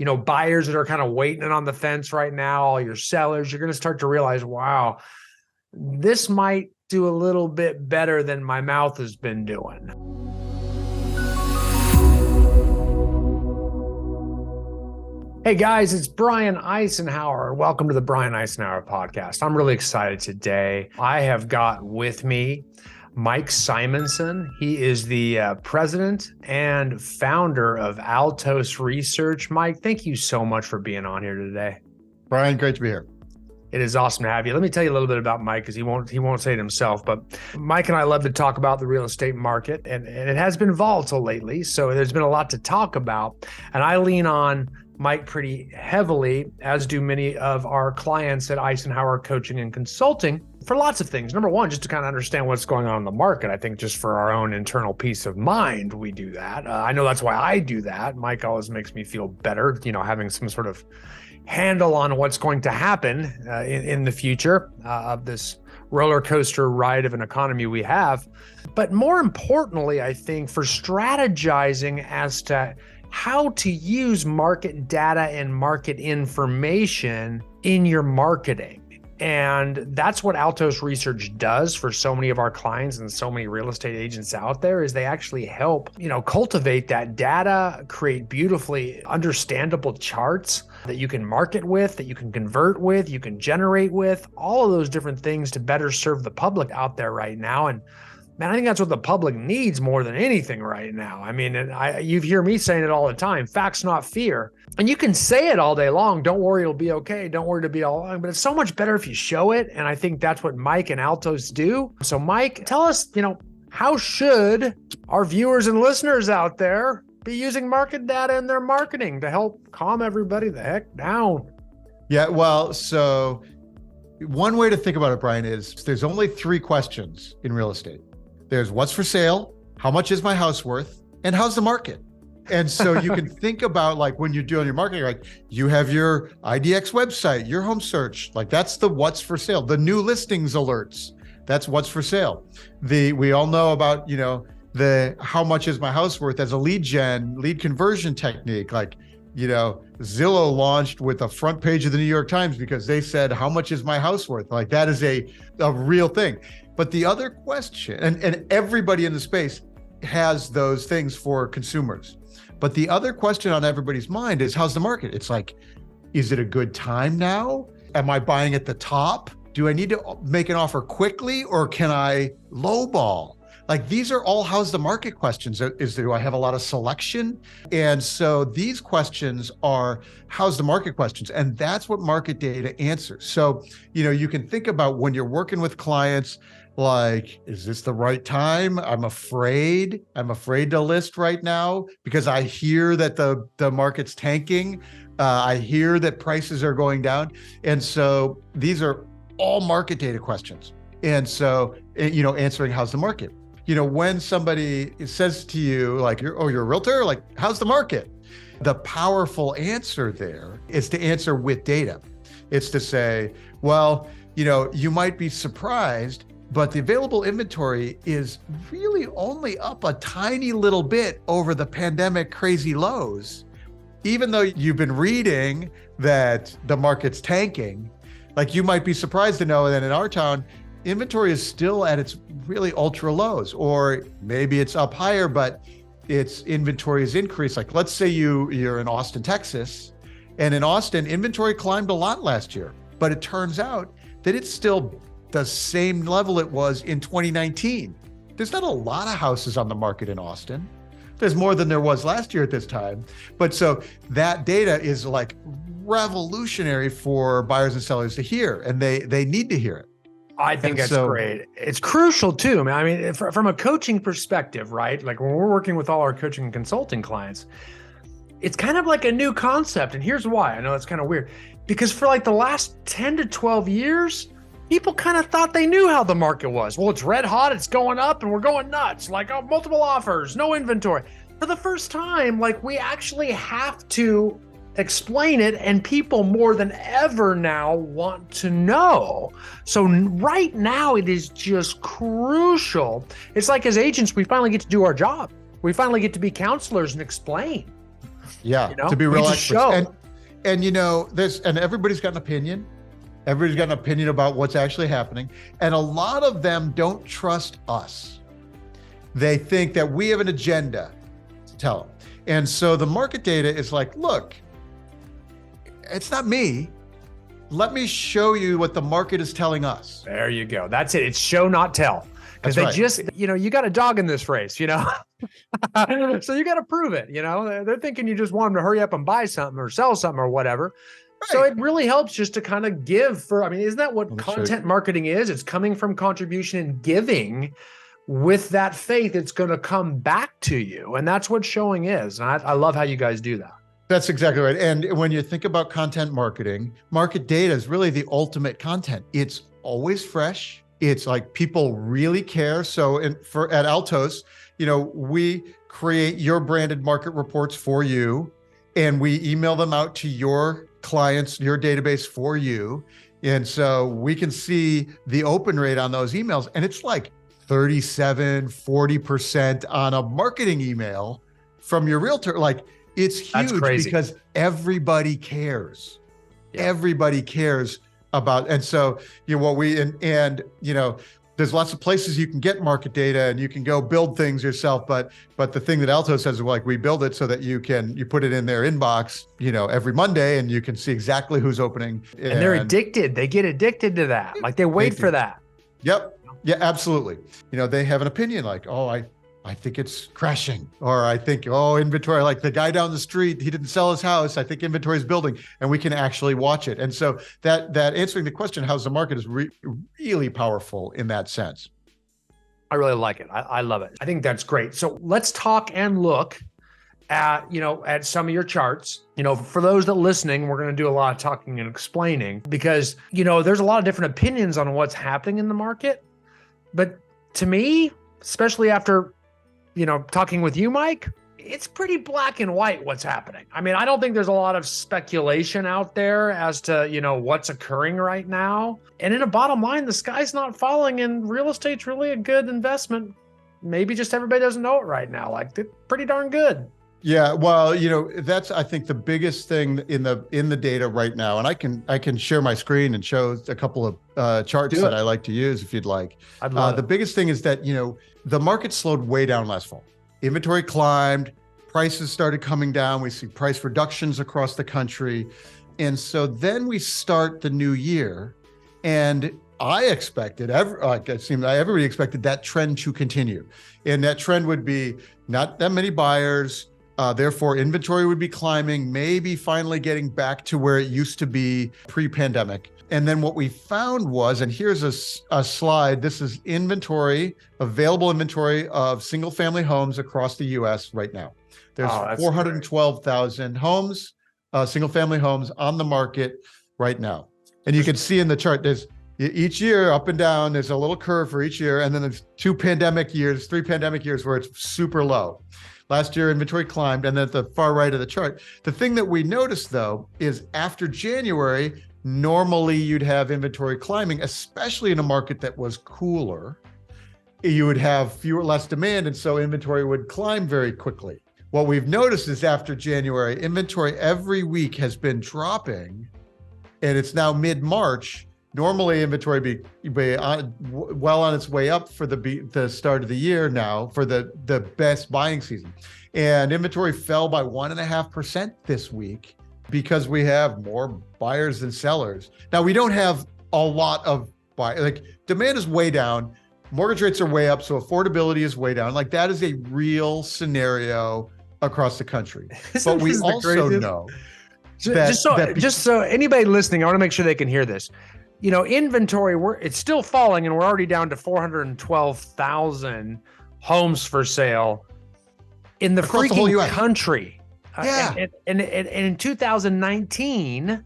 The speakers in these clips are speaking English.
buyers that are kind of waiting on the fence right now, all your sellers, you're going to start to realize, wow, this might do a little bit better than my mouth has been doing. Hey guys, it's Brian Icenhower. Welcome to the Brian Icenhower podcast. I'm really excited today. I have got with me Mike Simonson. He is the president and founder of Altos Research. Mike, thank you so much for being on here today. Brian, great to be here. It is awesome to have you. Let me tell you a little bit about Mike because he won't say it himself, but Mike and I love to talk about the real estate market, and it has been volatile lately. So there's been a lot to talk about, and I lean on Mike pretty heavily, as do many of our clients at Icenhower Coaching and Consulting, for lots of things. Number one, just to kind of understand what's going on in the market. I think just for our own internal peace of mind, we do that. I know that's why I do that. Mike always makes me feel better, having some sort of handle on what's going to happen in the future of this roller coaster ride of an economy we have. But more importantly, I think for strategizing as to how to use market data and market information in your marketing. And that's what Altos Research does for so many of our clients and so many real estate agents out there, is they actually help, cultivate that data, create beautifully understandable charts that you can market with, that you can convert with, you can generate with, all of those different things to better serve the public out there right now. And man, I think that's what the public needs more than anything right now. I mean, you hear me saying it all the time, facts, not fear. And you can say it all day long. Don't worry, it'll be okay. Don't worry, it'll be all long. But it's so much better if you show it. And I think that's what Mike and Altos do. So Mike, tell us, how should our viewers and listeners out there be using market data in their marketing to help calm everybody the heck down? Yeah, well, so one way to think about it, Brian, is there's only three questions in real estate. There's what's for sale, how much is my house worth, and how's the market? And so you can think about, like, when you're doing your marketing, like you have your IDX website, your home search, like that's the what's for sale. The new listings alerts, that's what's for sale. We all know about, the how much is my house worth as a lead conversion technique. Like, Zillow launched with a front page of the New York Times because they said, how much is my house worth? Like, that is a real thing. But the other question, and everybody in the space has those things for consumers, but the other question on everybody's mind is, how's the market? It's like, is it a good time now? Am I buying at the top? Do I need to make an offer quickly, or can I lowball? Like, these are all how's the market questions. Do I have a lot of selection? And so these questions are how's the market questions. And that's what market data answers. So, you can think about when you're working with clients, like, is this the right time? I'm afraid to list right now because I hear that the market's tanking. I hear that prices are going down. And so these are all market data questions. And so, answering how's the market. When somebody says to you, like, you're a realtor, like, how's the market? The powerful answer there is to answer with data. It's to say, well, you might be surprised, but the available inventory is really only up a tiny little bit over the pandemic crazy lows. Even though you've been reading that the market's tanking, like, you might be surprised to know that in our town, inventory is still at its really ultra lows, or maybe it's up higher, but its inventory is increased. Like, let's say you're in Austin, Texas, and in Austin, inventory climbed a lot last year, but it turns out that it's still the same level it was in 2019. There's not a lot of houses on the market in Austin. There's more than there was last year at this time. But so that data is like revolutionary for buyers and sellers to hear, and they need to hear it. I think that's great. It's crucial too. I mean, from a coaching perspective, right? Like, when we're working with all our coaching and consulting clients, it's kind of like a new concept. And here's why. I know it's kind of weird, because for like the last 10 to 12 years, people kind of thought they knew how the market was. Well, it's red hot, it's going up, and we're going nuts. Like, oh, multiple offers, no inventory. For the first time, like, we actually have to explain it, and people more than ever now want to know. So right now, it is just crucial. It's like, as agents, we finally get to do our job. We finally get to be counselors and explain. Yeah, You know, to be we real just experts. show. And everybody's got an opinion. Everybody's got an opinion about what's actually happening. And a lot of them don't trust us. They think that we have an agenda to tell them. And so the market data is like, look, it's not me. Let me show you what the market is telling us. There you go. That's it. It's show, not tell. Because That's they right. just, you got a dog in this race, so you got to prove it. They're thinking you just want them to hurry up and buy something or sell something or whatever. So Right. it really helps just to kind of give isn't that what Let me show you. content marketing is? It's coming from contribution and giving with that faith. It's going to come back to you. And that's what showing is. And I love how you guys do that. That's exactly right. And when you think about content marketing, market data is really the ultimate content. It's always fresh. It's like people really care. So at Altos, we create your branded market reports for you, and we email them out to your clients, your database for you. And so we can see the open rate on those emails. And it's like 37, 40% on a marketing email from your realtor. Like, it's huge because everybody cares. Yeah. Everybody cares about, and so there's lots of places you can get market data and you can go build things yourself. But the thing that Altos says is, like, we build it so that you put it in their inbox, every Monday, and you can see exactly who's opening. And they're addicted. They get addicted to that. Like, they wait for that. Yep. Yeah, absolutely. They have an opinion like, oh, I think it's crashing, or I think, inventory, like the guy down the street, he didn't sell his house. I think inventory is building, and we can actually watch it. And so that answering the question, how's the market, is really powerful in that sense. I really like it. I love it. I think that's great. So let's talk and look at some of your charts. For those that are listening, we're going to do a lot of talking and explaining because, there's a lot of different opinions on what's happening in the market. But to me, especially after talking with you, Mike, it's pretty black and white what's happening. I mean, I don't think there's a lot of speculation out there as to, what's occurring right now. And in a bottom line, the sky's not falling, and real estate's really a good investment. Maybe just everybody doesn't know it right now. Like, it's pretty darn good. Yeah, well, that's, I think, the biggest thing in the data right now. And I can share my screen and show a couple of charts that I like to use if you'd like. I'd love the biggest thing is that, the market slowed way down last fall. Inventory climbed, prices started coming down. We see price reductions across the country. And so then we start the new year, and I expected, everybody expected that trend to continue. And that trend would be not that many buyers, therefore inventory would be climbing, maybe finally getting back to where it used to be pre-pandemic. And then what we found was, and here's a slide, this is available inventory of single family homes across the US right now. There's 412,000 homes, single family homes on the market right now. And you can see in the chart, there's each year up and down, there's a little curve for each year. And then there's 3 pandemic years where it's super low. Last year, inventory climbed, and then at the far right of the chart. The thing that we noticed, though, is after January, normally you'd have inventory climbing, especially in a market that was cooler. You would have less demand, and so inventory would climb very quickly. What we've noticed is after January, inventory every week has been dropping, and it's now mid-March. Normally, inventory be well on its way up for the start of the year now for the best buying season. And inventory fell by 1.5% this week because we have more buyers than sellers. Now, we don't have a lot of demand is way down, mortgage rates are way up, so affordability is way down. Like, that is a real scenario across the country. But we also know just so anybody listening, I want to make sure they can hear this. Inventory, it's still falling, and we're already down to 412,000 homes for sale in the across freaking the whole US. Country. Yeah. And in 2019,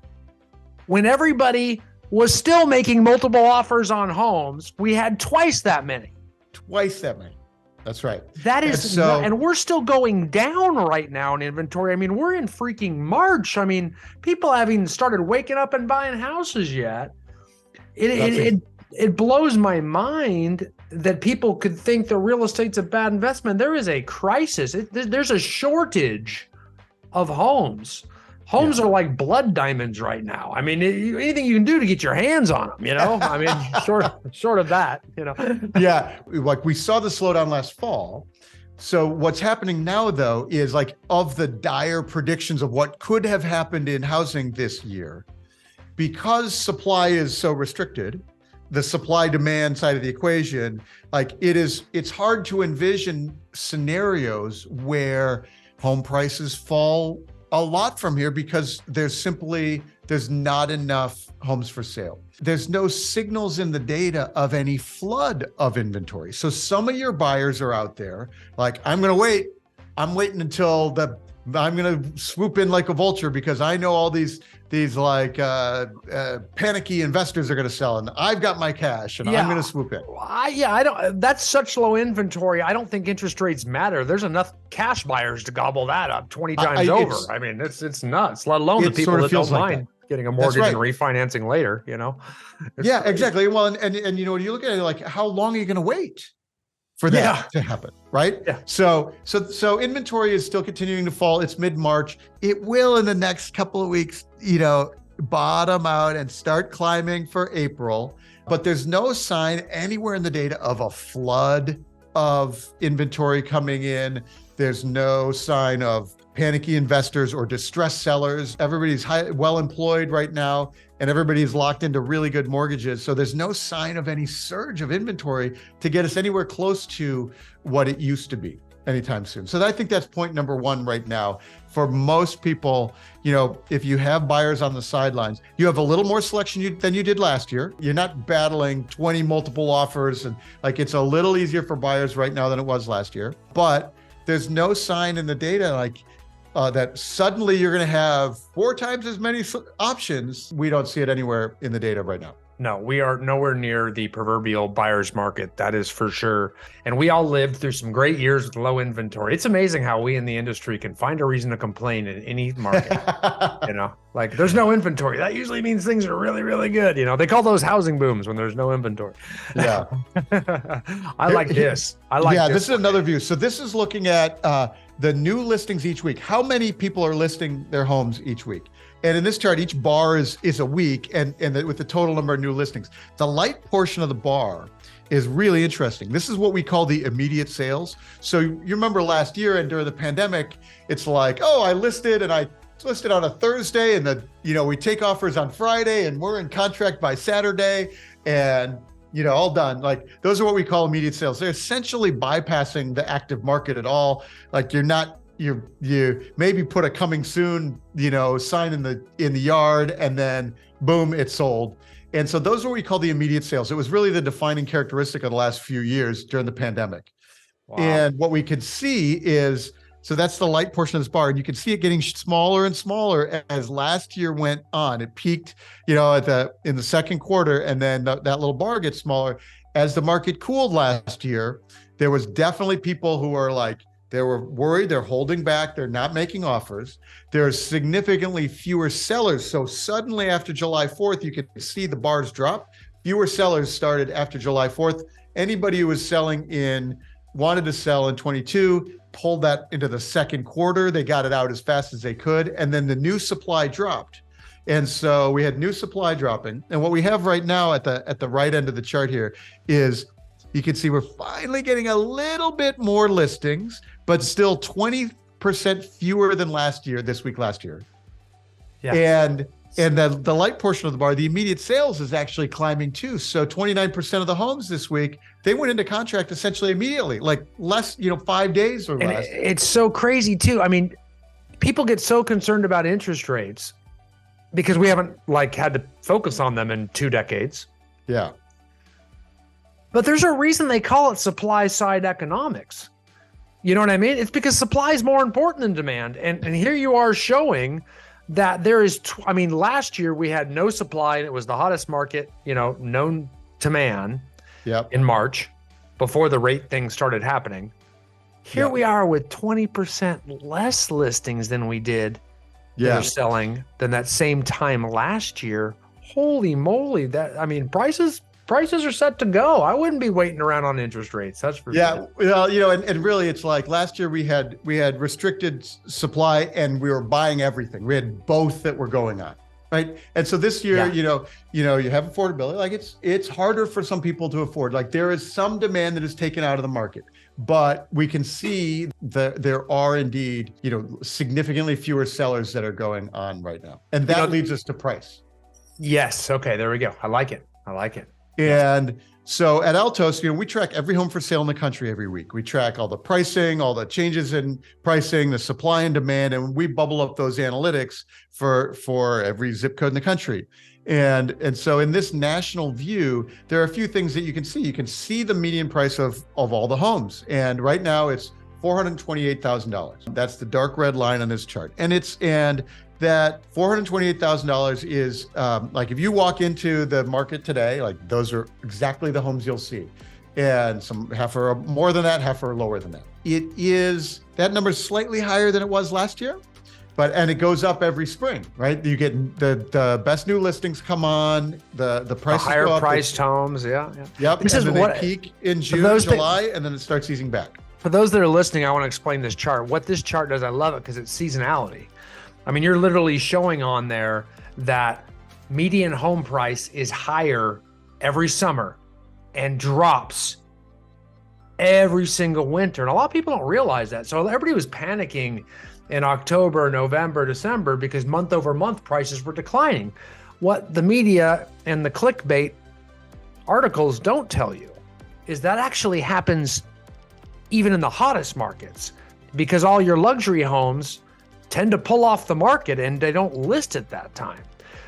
when everybody was still making multiple offers on homes, we had twice that many. That's right. That is, and we're still going down right now in inventory. I mean, we're in freaking March. I mean, people haven't started waking up and buying houses yet. It blows my mind that people could think that real estate's a bad investment. There is a crisis. There's a shortage of homes. Homes are like blood diamonds right now. I mean, anything you can do to get your hands on them, I mean, short of that, Yeah. Like we saw the slowdown last fall. So what's happening now, though, is like of the dire predictions of what could have happened in housing this year, because supply is so restricted, the supply demand side of the equation, like it's hard to envision scenarios where home prices fall a lot from here because there's not enough homes for sale. There's no signals in the data of any flood of inventory. So some of your buyers are out there like, I'm waiting until I'm going to swoop in like a vulture because I know all these like panicky investors are going to sell and I've got my cash and I'm going to swoop in. I don't, that's such low inventory. I don't think interest rates matter. There's enough cash buyers to gobble that up 20 times over. I mean, it's nuts, let alone the people that don't mind getting a mortgage and refinancing later, Yeah, exactly. Well, and when you look at it, like, how long are you going to wait for that to happen, right? Yeah. So inventory is still continuing to fall. It's mid-March. It will in the next couple of weeks, bottom out and start climbing for April. But there's no sign anywhere in the data of a flood of inventory coming in. There's no sign of panicky investors or distressed sellers. Everybody's well employed right now, and everybody's locked into really good mortgages. So there's no sign of any surge of inventory to get us anywhere close to what it used to be anytime soon. So I think that's point number one right now. For most people, if you have buyers on the sidelines, you have a little more selection than you did last year. You're not battling 20 multiple offers, and like it's a little easier for buyers right now than it was last year. But there's no sign in the data like that suddenly you're going to have 4 times as many options. We don't see it anywhere in the data right now. No, we are nowhere near the proverbial buyer's market. That is for sure. And we all lived through some great years with low inventory. It's amazing how we in the industry can find a reason to complain in any market. Like there's no inventory. That usually means things are really, really good. They call those housing booms when there's no inventory. Yeah. I like this. This is another view. So this is looking at the new listings each week. How many people are listing their homes each week? And in this chart, each bar is a week and with the total number of new listings. The light portion of the bar is really interesting. This is what we call the immediate sales. So you remember last year and during the pandemic, it's like, I listed on a Thursday and we take offers on Friday and we're in contract by Saturday and all done. Like those are what we call immediate sales. They're essentially bypassing the active market at all. Like you maybe put a coming soon, sign in the yard and then boom, it's sold. And so those are what we call the immediate sales. It was really the defining characteristic of the last few years during the pandemic. Wow. And what we could see is, so that's the light portion of this bar, and you can see it getting smaller and smaller as last year went on. It peaked, in the second quarter, and then that little bar gets smaller. As the market cooled last year, there was definitely people who are like, they were worried, they're holding back, they're not making offers. There's significantly fewer sellers. So suddenly after July 4th, you could see the bars drop. Fewer sellers started after July 4th. Anybody who was wanted to sell in 22, pulled that into the second quarter. They got it out as fast as they could. And then the new supply dropped. And so we had new supply dropping. And what we have right now at the right end of the chart here is you can see we're finally getting a little bit more listings, but still 20% fewer than last year. Yeah. And the light portion of the bar, the immediate sales is actually climbing too. So 29% of the homes this week, they went into contract essentially immediately, like less, 5 days or less. It's so crazy too. I mean, people get so concerned about interest rates because we haven't had to focus on them in 2 decades. Yeah. But there's a reason they call it supply side economics. You know what I mean? It's because supply is more important than demand. And here you are showing that there is, last year we had no supply and it was the hottest market, known to man in March before the rate thing started happening. Here we are with 20% less listings than we did that are selling than that same time last year. Holy moly. Prices prices are set to go. I wouldn't be waiting around on interest rates. That's for Yeah, sure. well, and really, it's like last year we had restricted supply, and we were buying everything. We had both that were going on, right? And so this year, Yeah. you have affordability. Like it's harder for some people to afford. Like there is some demand that is taken out of the market, but we can see that there are indeed, significantly fewer sellers that are going on right now, and that leads us to price. Yes. Okay. There we go. I like it. I like it. And so at Altos, we track every home for sale in the country every week. We track all the pricing, all the changes in pricing, the supply and demand, and we bubble up those analytics for every zip code in the country. And so in this national view, there are a few things that you can see. You can see the median price of all the homes. And right now it's $428,000. That's the dark red line on this chart. And that $428,000 is like if you walk into the market today, like those are exactly the homes you'll see. And some half are more than that, half are lower than that. That number is slightly higher than it was last year, and it goes up every spring, right? You get the best new listings come on, the prices higher go up, priced homes. Yeah. Yep. This and is then what they peak in June, July, and then it starts easing back. For those that are listening, I want to explain this chart. What this chart does, I love it because it's seasonality. I mean, you're literally showing on there that median home price is higher every summer and drops every single winter. And a lot of people don't realize that. So everybody was panicking in October, November, December because month over month prices were declining. What the media and the clickbait articles don't tell you is that actually happens even in the hottest markets because all your luxury homes tend to pull off the market and they don't list at that time.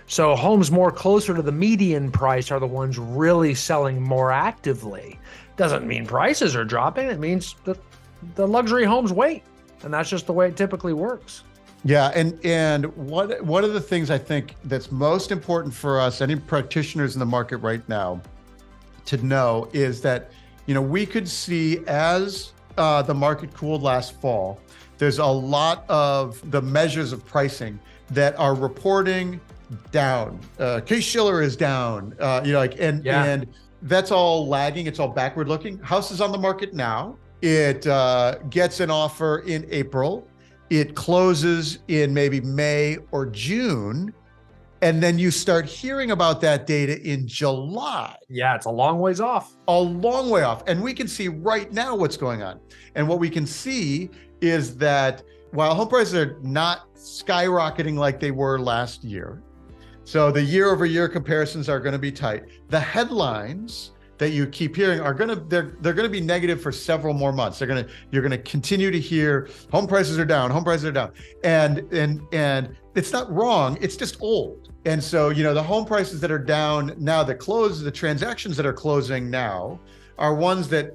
So homes more closer to the median price are the ones really selling more actively. Doesn't mean prices are dropping. It means that the luxury homes wait. And that's just the way it typically works. Yeah, and one of the things I think that's most important for us, any practitioners in the market right now, to know is that we could see as the market cooled last fall, there's a lot of the measures of pricing that are reporting down. Case-Shiller is down, and that's all lagging. It's all backward looking. House is on the market now. It gets an offer in April. It closes in maybe May or June. And then you start hearing about that data in July. Yeah, it's a long ways off. A long way off. And we can see right now what's going on. And what we can see is that while home prices are not skyrocketing like they were last year, so the year over year comparisons are going to be tight. The headlines that you keep hearing are they're going to be negative for several more months. You're going to continue to hear home prices are down, and it's not wrong. It's just old. And so, the home prices that are down now, the transactions that are closing now are ones that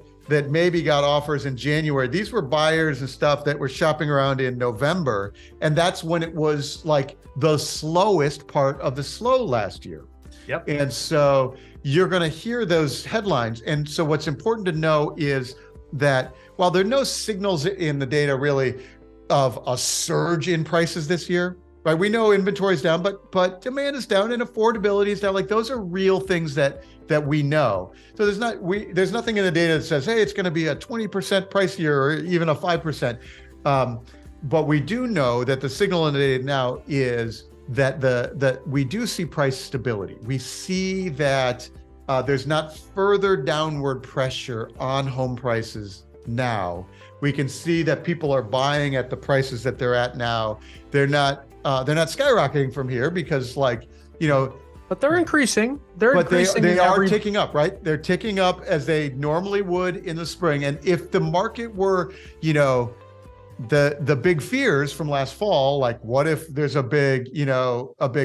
maybe got offers in January. These were buyers and stuff that were shopping around in November. And that's when it was like the slowest part of the slow last year. Yep. And so you're going to hear those headlines. And so what's important to know is that while there are no signals in the data really of a surge in prices this year, right? We know inventory is down, but demand is down and affordability is down. Like those are real things that we know. So there's nothing in the data that says, hey, it's going to be a 20% price year or even a 5%. But we do know that the signal in the data now is that we do see price stability. We see that there's not further downward pressure on home prices now. We can see that people are buying at the prices that they're at now. They're not skyrocketing from here because but they're increasing. They are ticking up, right? They're ticking up as they normally would in the spring. And if the market were, the big fears from last fall, like what if there's a big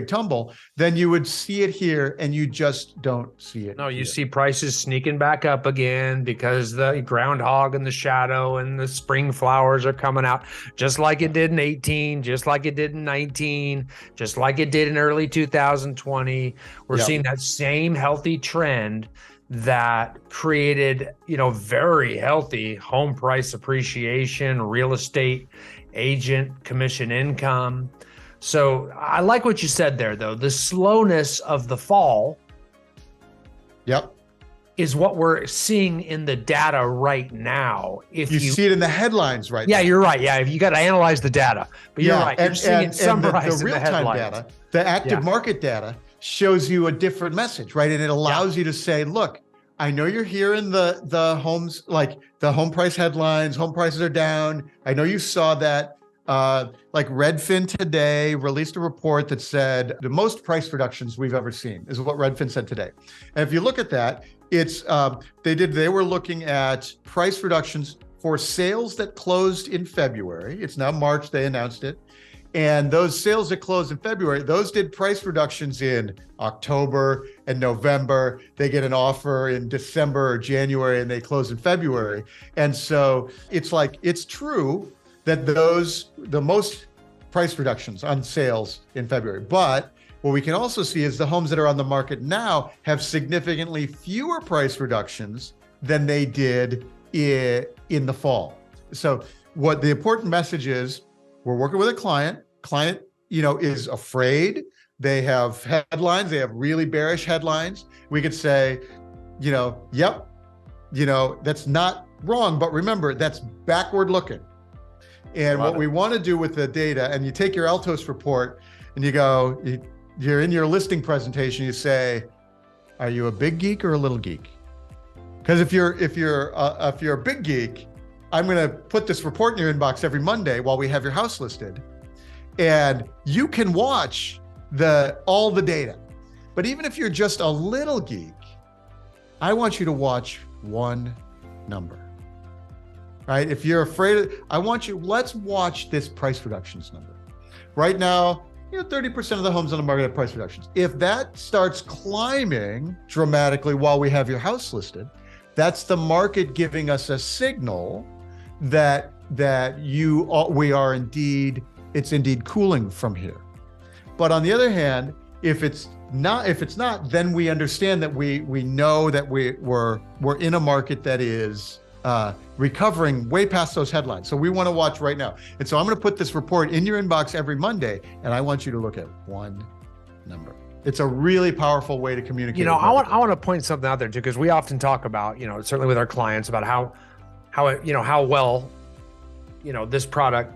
tumble, then you would see it here and you just don't see it. No, you see prices sneaking back up again because the groundhog in the shadow and the spring flowers are coming out just like it did in 18, just like it did in 19, just like it did in early 2020. We're seeing that same healthy trend that created, very healthy home price appreciation, real estate agent commission income. So I like what you said there, though. The slowness of the fall. Yep. is what we're seeing in the data right now. If You see it in the headlines right now. Yeah, you're right. Yeah, you got to analyze the data. But you're right. You're seeing it summarized the in the real-time headlines. data, the active market data shows you a different message, right? And it allows you to say, look, I know you're hearing the homes, like the home price headlines, home prices are down. I know you saw that. Like Redfin today released a report that said the most price reductions we've ever seen is what Redfin said today. And if you look at that, it's they were looking at price reductions for sales that closed in February. It's now March, they announced it. And those sales that closed in February, those did price reductions in October and November. They get an offer in December or January and they close in February. And so it's true that the most price reductions on sales in February. But what we can also see is the homes that are on the market now have significantly fewer price reductions than they did in the fall. So what the important message is, we're working with a client, is afraid. They have headlines, they have really bearish headlines. We could say, yep, that's not wrong, but remember, that's backward looking. And what we want to do with the data, and you take your Altos report and you go, you're in your listing presentation, you say, are you a big geek or a little geek? Because if you're a big geek, I'm going to put this report in your inbox every Monday while we have your house listed. And you can watch all the data. But even if you're just a little geek, I want you to watch one number. Right? If you're afraid, let's watch this price reductions number. Right now, 30% of the homes on the market have price reductions. If that starts climbing dramatically while we have your house listed, that's the market giving us a signal that it's indeed cooling from here. But on the other hand, if it's not, then we understand that we know that we're in a market that is recovering way past those headlines. So we want to watch right now. And so I'm going to put this report in your inbox every Monday, and I want you to look at one number. It's a really powerful way to communicate. I want to point something out there too, because we often talk about, certainly with our clients, about how well, this product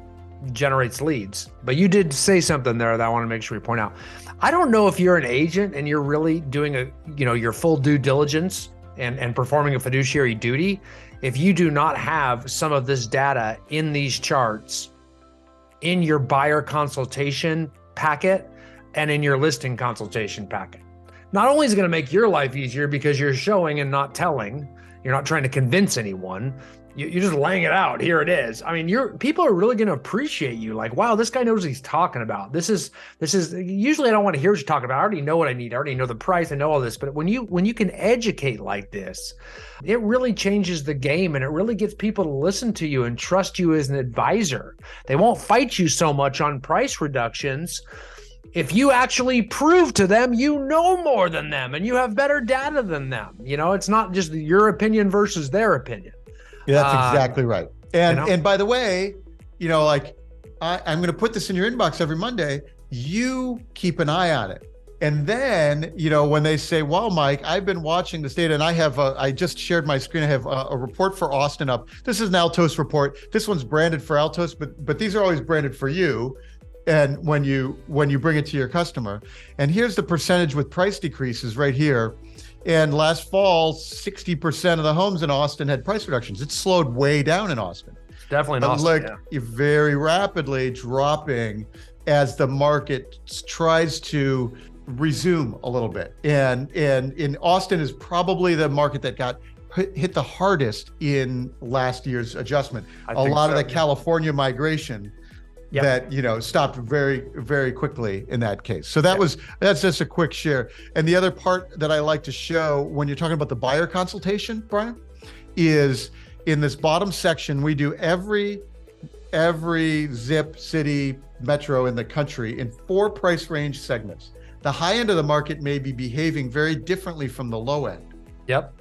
generates leads. But you did say something there that I want to make sure we point out. I don't know if you're an agent and you're really doing your full due diligence and performing a fiduciary duty if you do not have some of this data in these charts in your buyer consultation packet and in your listing consultation packet. Not only is it going to make your life easier because you're showing and not telling, you're not trying to convince anyone, you're just laying it out. Here it is. I mean, people are really going to appreciate you. Like, wow, this guy knows what he's talking about. This is usually I don't want to hear what you're talking about. I already know what I need. I already know the price. I know all this. But when you can educate like this, it really changes the game, and it really gets people to listen to you and trust you as an advisor. They won't fight you so much on price reductions if you actually prove to them you know more than them and you have better data than them. It's not just your opinion versus their opinion. Yeah, that's exactly right. And by the way, I'm going to put this in your inbox every Monday. You keep an eye on it. And then, when they say, well, Mike, I've been watching this data, and I just shared my screen. I have a report for Austin up. This is an Altos report. This one's branded for Altos, but these are always branded for you. And when you bring it to your customer, and here's the percentage with price decreases right here. And last fall, 60% of the homes in Austin had price reductions. It slowed way down in Austin. Definitely in Austin, very rapidly dropping as the market tries to resume a little bit. And in Austin is probably the market that got hit the hardest in last year's adjustment. A lot of the California migration that stopped very, very quickly in that case. So that's just a quick share. And the other part that I like to show when you're talking about the buyer consultation, Brian, is in this bottom section. We do every zip, city, metro in the country in 4 price range segments. The high end of the market may be behaving very differently from the low end. Yep.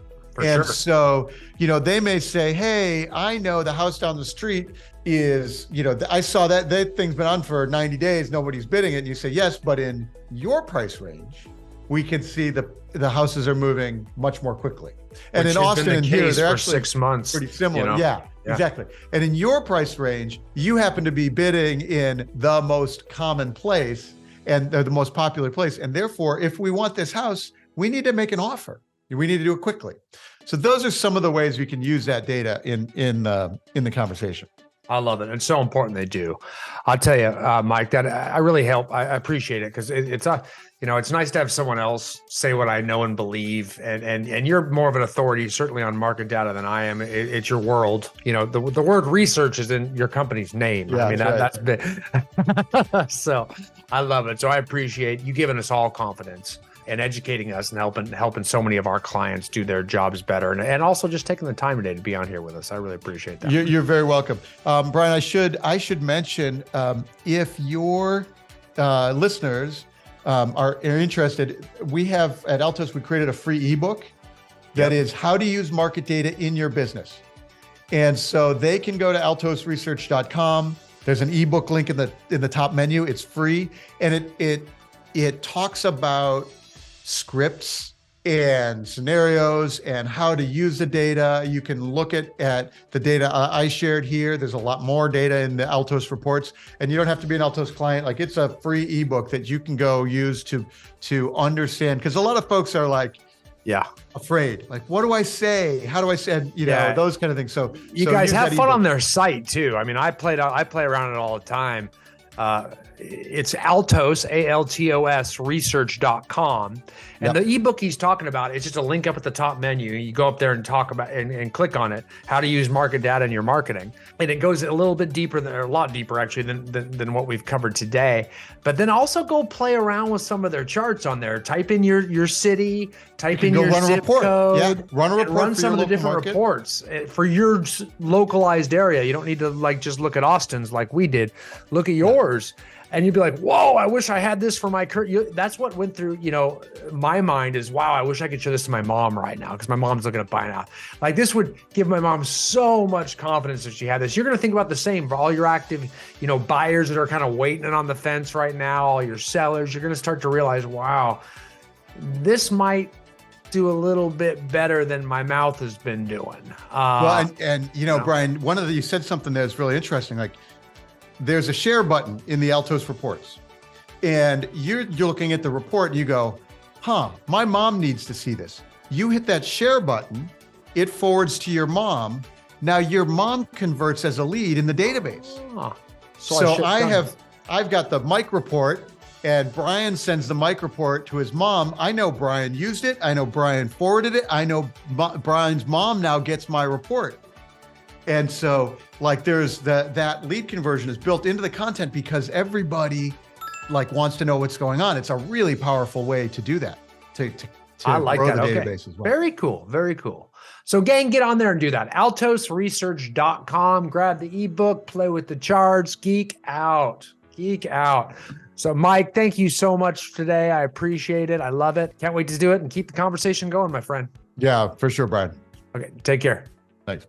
So, they may say, hey, I know the house down the street is, I saw that thing's been on for 90 days, nobody's bidding it. And you say, yes, but in your price range, we can see the houses are moving much more quickly. And Which in has Austin been the and here, case they're for actually 6 months. pretty similar. You know? Yeah, exactly. And in your price range, you happen to be bidding in the most common place and the most popular place. And therefore, if we want this house, we need to make an offer. We need to do it quickly. So those are some of the ways we can use that data in the conversation. I love it. It's so important they do. I'll tell you, Mike, that I really help. I appreciate it because it's nice to have someone else say what I know and believe. And you're more of an authority, certainly on market data than I am. It's your world. You know, the word research is in your company's name. Yeah, I mean, that's big. So I love it. So I appreciate you giving us all confidence and educating us and helping so many of our clients do their jobs better, and also just taking the time today to be on here with us. I really appreciate that. You're very welcome, Brian. I should mention, if your listeners are interested, we have at Altos, we created a free ebook that is how to use market data in your business, and so they can go to altosresearch.com. There's an ebook link in the top menu. It's free, and it talks about scripts and scenarios and how to use the data. You can look at the data I shared here. There's a lot more data in the Altos reports, and you don't have to be an Altos client. Like, it's a free ebook that you can go use to understand, because a lot of folks are like, afraid. Like, what do I say? How do I say? Those kind of things. So you guys have fun on their site too. I mean, I play around it all the time. It's Altos, ALTOS research.com. And the ebook he's talking about, it's just a link up at the top menu. You go up there and talk about and click on it, how to use market data in your marketing. And it goes a little bit deeper, or a lot deeper actually than what we've covered today. But then also go play around with some of their charts on there. Type in your city, type in your zip code. Yeah, run a report. Run some of the different reports for your localized area. You don't need to just look at Austin's like we did. Look at yours. And you'd be like, whoa, I wish I had this for my current. That's what went through, my mind is, wow, I wish I could show this to my mom right now, because my mom's looking at buying out. Like, this would give my mom so much confidence if she had this. You're going to think about the same for all your active, buyers that are kind of waiting on the fence right now, all your sellers. You're going to start to realize, wow, this might do a little bit better than my mouth has been doing. Brian, you said something that's really interesting. Like, there's a share button in the Altos reports, and you're looking at the report and you go, my mom needs to see this. You hit that share button, it forwards to your mom. Now your mom converts as a lead in the database. So I've got the Mike report, and Brian sends the Mike report to his mom. I know Brian used it. I know Brian forwarded it. I know Brian's mom now gets my report. And so, like, there's that lead conversion is built into the content because everybody wants to know what's going on. It's a really powerful way to do that, to I like grow that. the Okay. database as well. Very cool. Very cool. So gang, get on there and do that. altosresearch.com, grab the ebook, play with the charts, geek out. So Mike, thank you so much today. I appreciate it. I love it. Can't wait to do it and keep the conversation going, my friend. Yeah, for sure, Brian. Okay. Take care. Thanks.